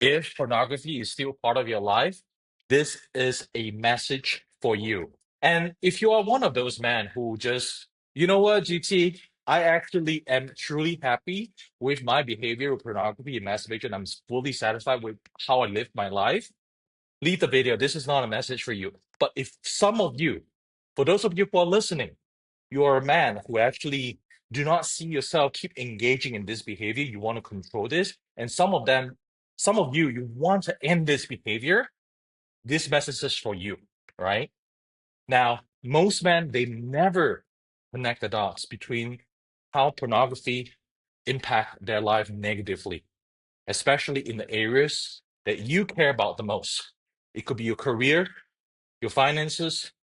If pornography is still part of your life, this is a message for you. And if you are one of those men who just, you know what, GT, I actually am truly happy with my behavior with pornography and masturbation. I'm fully satisfied with how I live my life. Leave the video. This is not a message for you. But if some of you, for those of you who are listening, you are a man who actually do not see yourself keep engaging in this behavior, you want to control this, and some of you, you want to end this behavior, this message is for you, right? Now, most men, they never connect the dots between how pornography impact their life negatively, especially in the areas that you care about the most. It could be your career, your finances,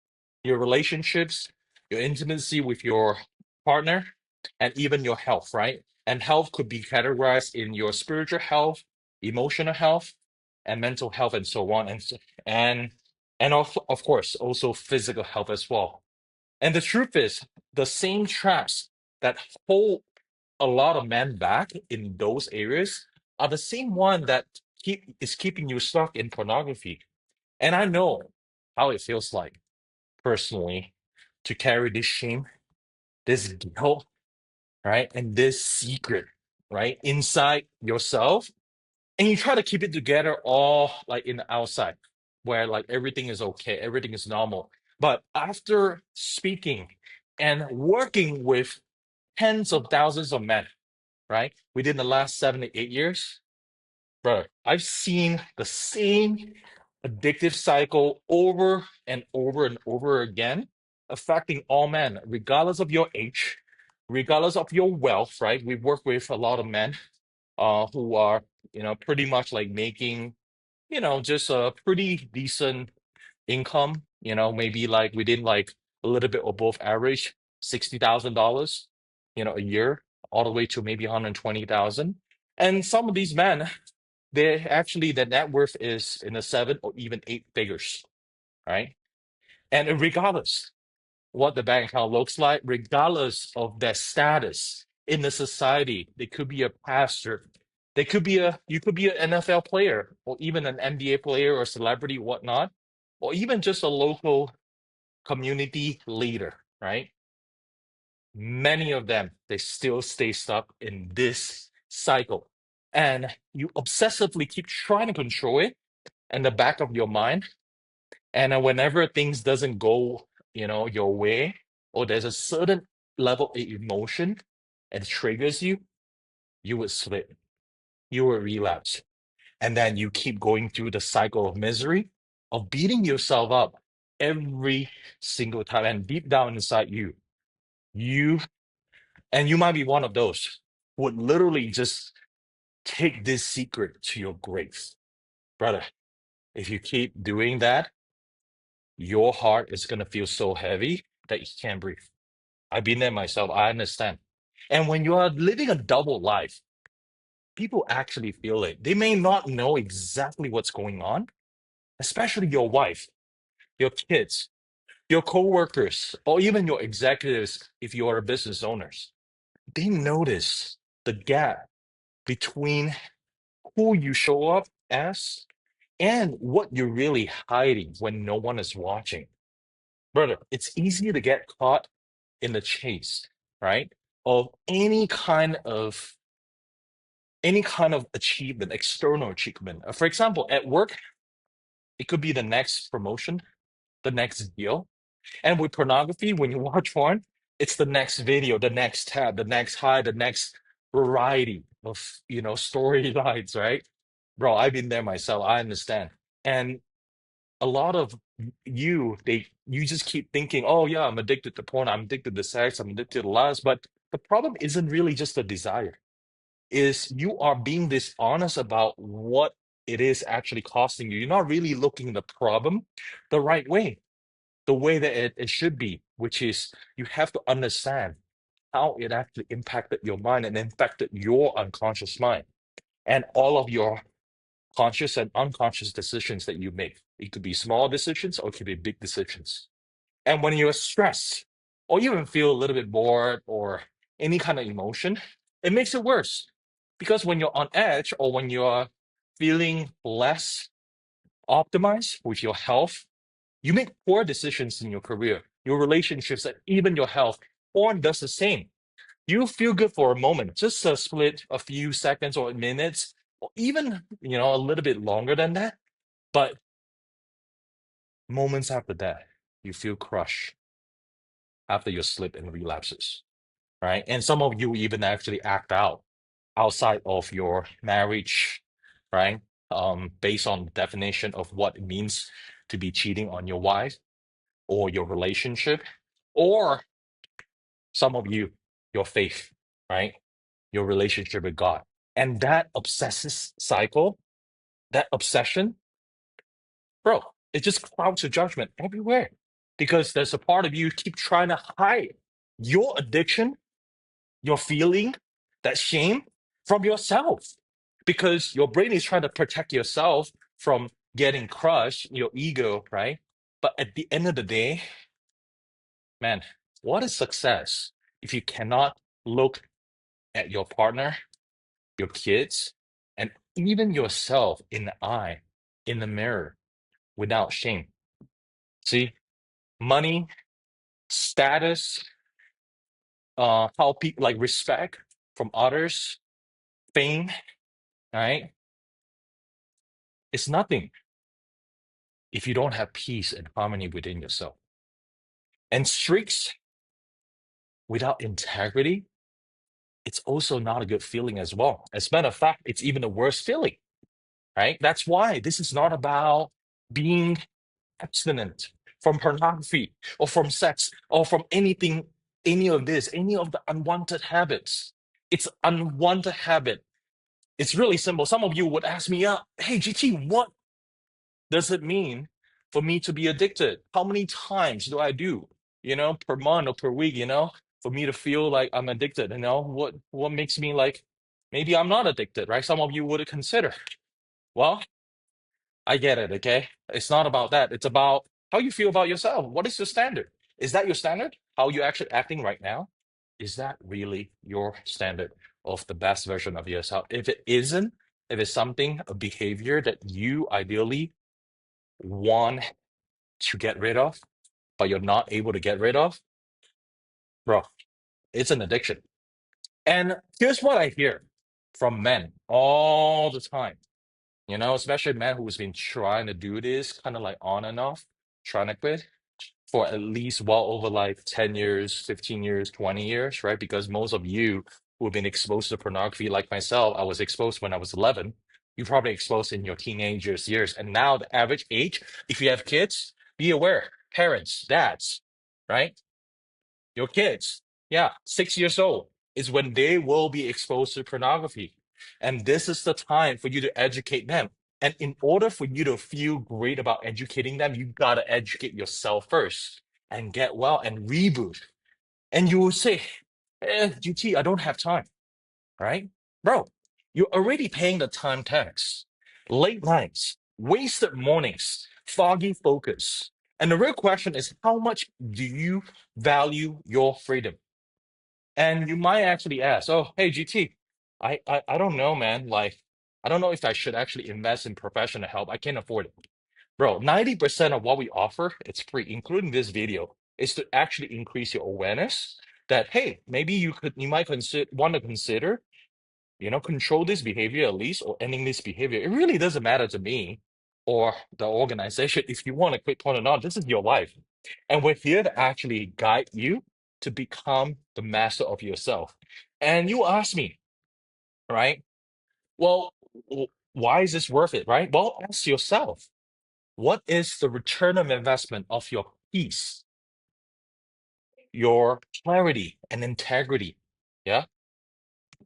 your relationships, your intimacy with your partner, and even your health, right? And health could be categorized in your spiritual health, emotional health, and mental health, and so on, and of course also physical health as well. And the truth is, the same traps that hold a lot of men back in those areas are the same one that keeping you stuck in pornography. And I know how it feels like personally to carry this shame, this guilt, right? And this secret, right? Inside yourself. And you try to keep it together all like in the outside, where like everything is okay, everything is normal. But after speaking and working with tens of thousands of men, right? Within the last 7 to 8 years, bro, I've seen the same addictive cycle over and over and over again, affecting all men, regardless of your age, regardless of your wealth, right? We work with a lot of men who are, pretty much like making, just a pretty decent income, maybe like within like a little bit above average, $60,000, a year, all the way to maybe 120,000. And some of these men, they actually their net worth is in the seven or even eight figures, right? And regardless what the bank account looks like, regardless of their status in the society, they could be a pastor, they could be a you could be an NFL player or even an NBA player or celebrity, whatnot, or even just a local community leader, right? Many of them they still stay stuck in this cycle. And you obsessively keep trying to control it in the back of your mind. And whenever things doesn't go, your way, or there's a certain level of emotion and triggers you, you would slip, you would relapse. And then you keep going through the cycle of misery, of beating yourself up every single time. And deep down inside you, you, and you might be one of those who would literally just take this secret to your grave. Brother, if you keep doing that, your heart is going to feel so heavy that you can't breathe. I've been there myself. I understand. And when you are living a double life, people actually feel it. They may not know exactly what's going on, especially your wife, your kids, your coworkers, or even your executives if you are business owners. They notice the gap between who you show up as and what you're really hiding when no one is watching. Brother, it's easy to get caught in the chase, right? Of any kind of achievement, external achievement. For example, at work, it could be the next promotion, the next deal. And with pornography, when you watch porn, it's the next video, the next tab, the next high, the next variety of storylines, right? Bro, I've been there myself. I understand. And a lot of you just keep thinking, oh yeah, I'm addicted to porn, I'm addicted to sex, I'm addicted to lust. But the problem isn't really just the desire, is you are being dishonest about what it is actually costing you. You're not really looking at the problem the right way, the way that it should be, which is you have to understand how it actually impacted your mind and impacted your unconscious mind and all of your conscious and unconscious decisions that you make. It could be small decisions or it could be big decisions. And when you're stressed or you even feel a little bit bored or any kind of emotion, it makes it worse. Because when you're on edge or when you're feeling less optimized with your health, you make poor decisions in your career, your relationships, and even your health. Porn does the same. You feel good for a moment, just a split, a few seconds or minutes, or even a little bit longer than that. But moments after that, you feel crushed after your slip and relapses, right? And some of you even actually act out outside of your marriage, right? Based on the definition of what it means to be cheating on your wife or your relationship, or some of you, your faith, right? Your relationship with God. And that obsessive cycle, that obsession, bro, it just clouds your judgment everywhere because there's a part of you keep trying to hide your addiction, your feeling, that shame from yourself because your brain is trying to protect yourself from getting crushed, your ego, right? But at the end of the day, man, what is success if you cannot look at your partner, your kids, and even yourself in the eye, in the mirror, without shame? See, money, status, how people like respect from others, fame, right? It's nothing if you don't have peace and harmony within yourself. And streaks without integrity, it's also not a good feeling as well. As a matter of fact, it's even a worse feeling, right? That's why this is not about being abstinent from pornography or from sex or from anything, any of this, any of the unwanted habits. It's unwanted habit. It's really simple. Some of you would ask me, hey, GT, what does it mean for me to be addicted? How many times do I do, per month or per week, for me to feel like I'm addicted? What makes me like maybe I'm not addicted, right? Some of you would consider. Well, I get it, okay? It's not about that. It's about how you feel about yourself. What is your standard? Is that your standard? How you actually acting right now? Is that really your standard of the best version of yourself? If it isn't, if it's something, a behavior that you ideally want to get rid of, but you're not able to get rid of, bro, it's an addiction. And here's what I hear from men all the time, especially men who's been trying to do this kind of like on and off, trying to quit for at least well over like 10 years, 15 years, 20 years, right? Because most of you who have been exposed to pornography, like myself, I was exposed when I was 11. You probably exposed in your teenagers years. And now the average age, if you have kids, be aware, parents, dads, right? Your kids, yeah, 6 years old is when they will be exposed to pornography. And this is the time for you to educate them. And in order for you to feel great about educating them, you got to educate yourself first and get well and reboot. And you will say, GT, I don't have time, right? Bro, you're already paying the time tax. Late nights, wasted mornings, foggy focus. And the real question is, how much do you value your freedom? And you might actually ask, oh, hey, GT, I don't know, man. Like, I don't know if I should actually invest in professional help. I can't afford it. Bro, 90% of what we offer, it's free, including this video, is to actually increase your awareness that, hey, maybe you might want to consider control this behavior at least or ending this behavior. It really doesn't matter to me or the organization. If you want to quit porn or not, this is your life. And we're here to actually guide you to become the master of yourself. And you ask me, right? Well, why is this worth it, right? Well, ask yourself, what is the return of investment of your peace, your clarity and integrity? Yeah.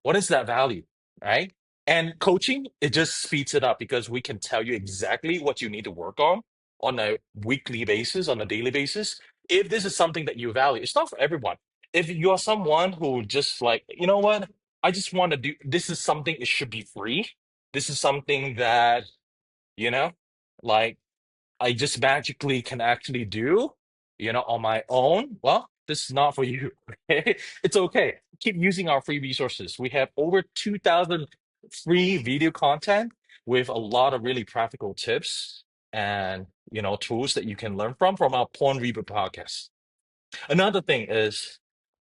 What is that value, right? And coaching, it just speeds it up because we can tell you exactly what you need to work on a weekly basis, on a daily basis. If this is something that you value, it's not for everyone. If you're someone who just like, you know what, I just want to do this is something, it should be free. This is something that, you know, like I just magically can actually do, on my own, well, this is not for you. Okay? It's okay. Keep using our free resources. We have over 2,000 free video content with a lot of really practical tips and tools that you can learn from our Porn Reboot podcast. Another thing is,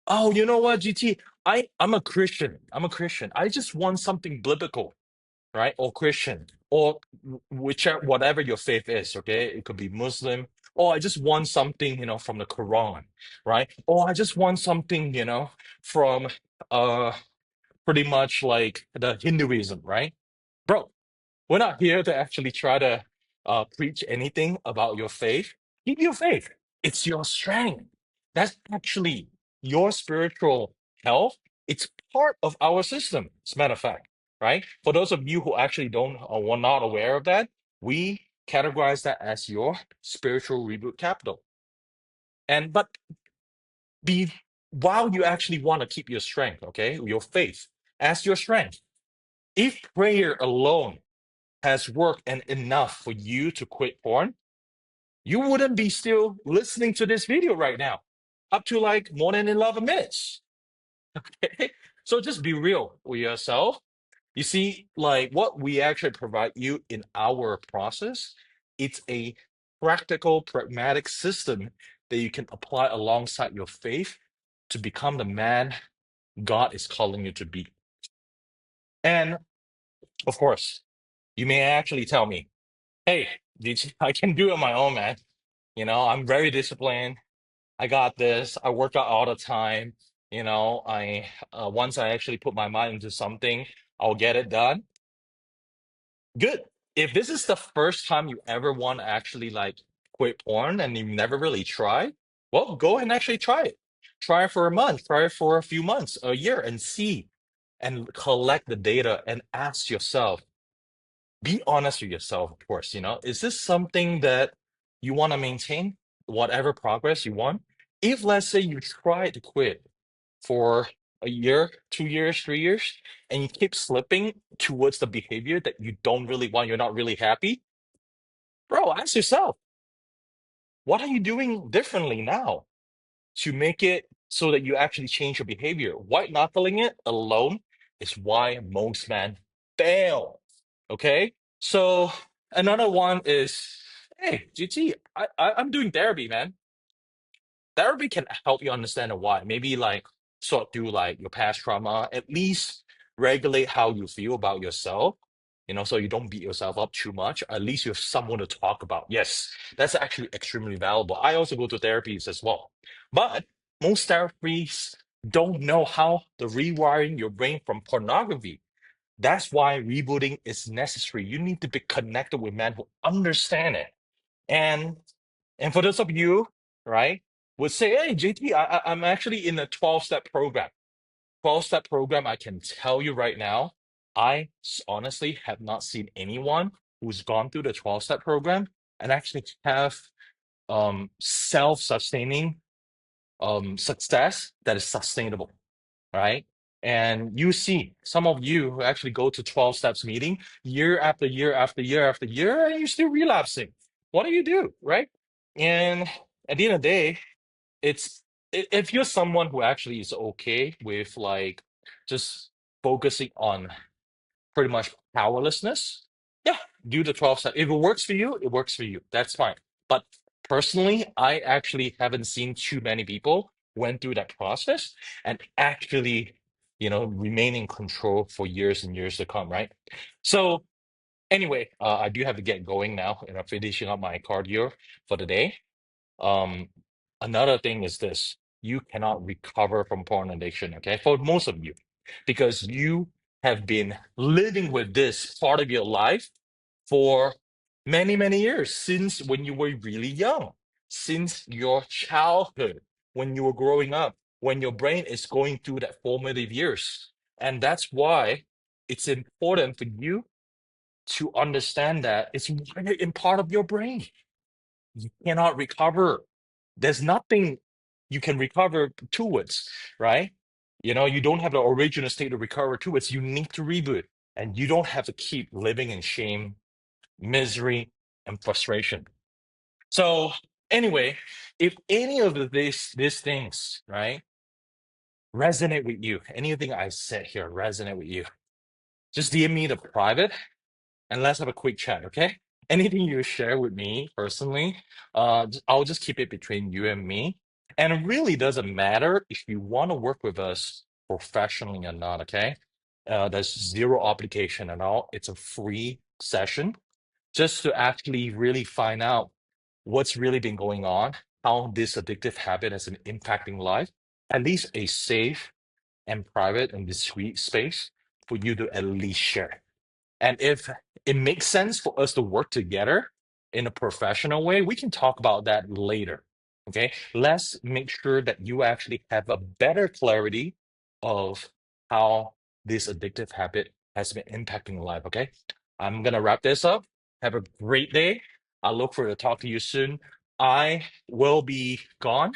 oh, you know what, GT? I'm a Christian. I'm a Christian. I just want something biblical, right? Or Christian, or whichever whatever your faith is. Okay, it could be Muslim. Or I just want something, from the Quran, right? Or I just want something, from uh pretty much like the Hinduism, right? Bro, we're not here to actually try to preach anything about your faith. Keep your faith. It's your strength. That's actually your spiritual health. It's part of our system, as a matter of fact, right? For those of you who actually don't or were not aware of that, we categorize that as your spiritual reboot capital. And but be while you actually want to keep your strength, okay, your faith as your strength. If prayer alone has worked and enough for you to quit porn, you wouldn't be still listening to this video right now, up to like more than 11 minutes. Okay? So just be real with yourself. You see, like what we actually provide you in our process, it's a practical, pragmatic system that you can apply alongside your faith to become the man God is calling you to be. And of course, you may actually tell me, hey, I can do it on my own, man. I'm very disciplined. I got this. I work out all the time. I once I actually put my mind into something, I'll get it done. Good. If this is the first time you ever want to actually like quit porn and you never really tried, well, go and actually try it. Try it for a month, try it for a few months, a year, and see and collect the data and ask yourself, be honest with yourself, of course, is this something that you want to maintain, whatever progress you want? If let's say you try to quit for a year, 2 years, 3 years, and you keep slipping towards the behavior that you don't really want, you're not really happy, bro, ask yourself, what are you doing differently now to make it so that you actually change your behavior? White knuckling it alone is why most men fail. Okay. So another one is, hey, GT, I'm doing therapy, man. Therapy can help you understand the why. Maybe like sort through like your past trauma, at least regulate how you feel about yourself. So you don't beat yourself up too much. At least you have someone to talk about. Yes, that's actually extremely valuable. I also go to therapies as well. But most therapies don't know how to rewiring your brain from pornography. That's why rebooting is necessary. You need to be connected with men who understand it. And and for those of you, right, would say, hey, JT, I'm actually in a 12-step program. 12-step program, I can tell you right now, honestly have not seen anyone who's gone through the 12-step program and actually have self-sustaining success that is sustainable, right? And you see some of you who actually go to 12 steps meeting year after year after year after year, and you're still relapsing. What do you do, right? And at the end of the day, it's if you're someone who actually is okay with like just focusing on pretty much powerlessness, yeah, do the 12 steps. If it works for you, it works for you. That's fine. But personally, I actually haven't seen too many people went through that process and actually, remain in control for years and years to come, right? So anyway, I do have to get going now, and I'm finishing up my cardio for the day. Um, Another thing is this: you cannot recover from porn addiction, okay? For most of you, because you have been living with this part of your life for many, many years, since when you were really young, since your childhood, when you were growing up, when your brain is going through that formative years. And that's why it's important for you to understand that it's wired in part of your brain. You cannot recover. There's nothing you can recover towards, right? You don't have the original state to recover towards. You need to reboot, and you don't have to keep living in shame, misery, and frustration. So anyway, if any of these things, right, resonate with you, anything I said here resonate with you, just DM me the private, and let's have a quick chat, okay? Anything you share with me personally, I'll just keep it between you and me. And it really doesn't matter if you want to work with us professionally or not, okay? There's zero obligation at all. It's a free session just to actually really find out what's really been going on, how this addictive habit has been impacting life, at least a safe and private and discreet space for you to at least share. And if it makes sense for us to work together in a professional way, we can talk about that later. Okay. Let's make sure that you actually have a better clarity of how this addictive habit has been impacting life. Okay. I'm going to wrap this up. Have a great day. I look forward to talk to you soon. I will be gone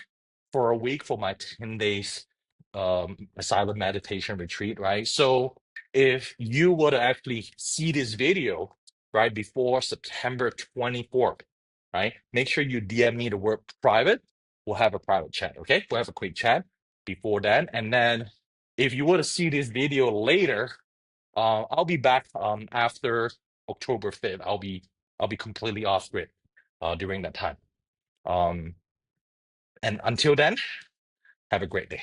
for a week for my 10 days silent meditation retreat, right? So if you were to actually see this video right before September 24th, right, make sure you DM me the word private. We'll have a private chat, okay? We'll have a quick chat before that. And then if you were to see this video later, I'll be back after October 5th. I'll be completely off grid during that time. Um, and until then, have a great day.